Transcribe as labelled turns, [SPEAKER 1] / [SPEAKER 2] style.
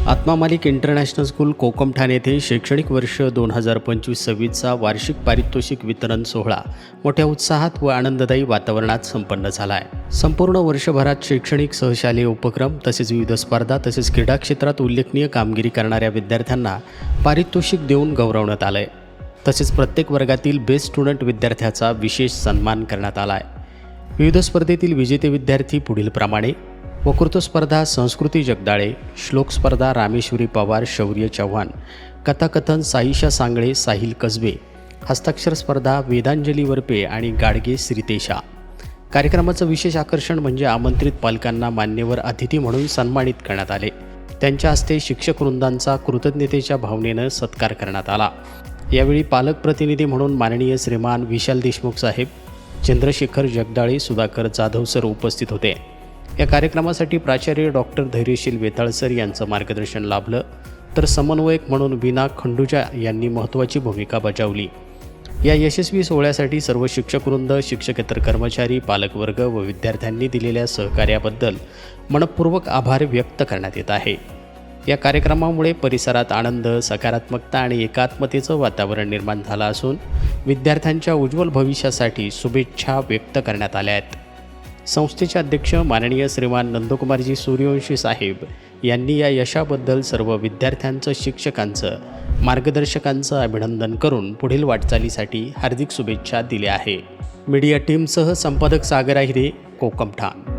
[SPEAKER 1] आत्मा मालिक international school Kokamthan येथे शैक्षणिक वर्ष 2025-26चा वार्षिक पारितोषिक वितरण सोहळा मोठ्या उत्साहात व आनंददायी वातावरणात संपन्न झाला आहे। संपूर्ण वर्षभरात शैक्षणिक सहशालेय उपक्रम तसेच विविध स्पर्धा तसेच क्रीडा क्षेत्रात उल्लेखनीय कामगिरी करणाऱ्या विद्यार्थ्यांना पारितोषिक देऊन गौरवण्यात आलं आहे। तसेच प्रत्येक वर्गातील बेस्ट स्टुडंट विद्यार्थ्याचा विशेष सन्मान करण्यात आला आहे। विविध स्पर्धेतील विजेते विद्यार्थी पुढीलप्रमाणे: वक्तृत्व स्पर्धा संस्कृती जगदाळे, श्लोक स्पर्धा रामेश्वरी पवार शौर्य चव्हाण, कथाकथन साईशा सांगळे साहिल कसबे, हस्ताक्षर स्पर्धा वेदांजली वरपे आणि गाडगे श्रीतेशा। कार्यक्रमाचं विशेष आकर्षण म्हणजे आमंत्रित पालकांना मान्यवर अतिथी म्हणून सन्मानित करण्यात आले। त्यांच्या हस्ते शिक्षक वृंदांचा कृतज्ञतेच्या भावनेनं सत्कार करण्यात आला। यावेळी पालक प्रतिनिधी म्हणून माननीय श्रीमान विशाल देशमुख साहेब, चंद्रशेखर जगदाळे, सुधाकर जाधव सर उपस्थित होते। या कार्यक्रमासाठी प्राचार्य डॉक्टर धैर्यशील वेताळ सर यांचं मार्गदर्शन लाभलं, तर समन्वयक म्हणून विना खंडूजा यांनी महत्त्वाची भूमिका बजावली। या यशस्वी सोहळ्यासाठी सर्व शिक्षकवृंद, शिक्षकेतर कर्मचारी, पालकवर्ग व विद्यार्थ्यांनी दिलेल्या सहकार्याबद्दल मनपूर्वक आभार व्यक्त करण्यात येत आहे। या कार्यक्रमामुळे परिसरात आनंद, सकारात्मकता आणि एकात्मतेचं वातावरण निर्माण झालं असून विद्यार्थ्यांच्या उज्ज्वल भविष्यासाठी शुभेच्छा व्यक्त करण्यात आल्या आहेत। संस्थेचे अध्यक्ष माननीय श्रीमान नंदकुमारजी सूर्यवंशी साहेब यांनी या यशाबद्दल सर्व विद्यार्थ्यांचं, शिक्षकांचं, मार्गदर्शकांचं अभिनंदन करून पुढील वाटचालीसाठी हार्दिक शुभेच्छा दिल्या आहे। मीडिया टीमसह संपादक सागर आहिरे, कोकमठाण।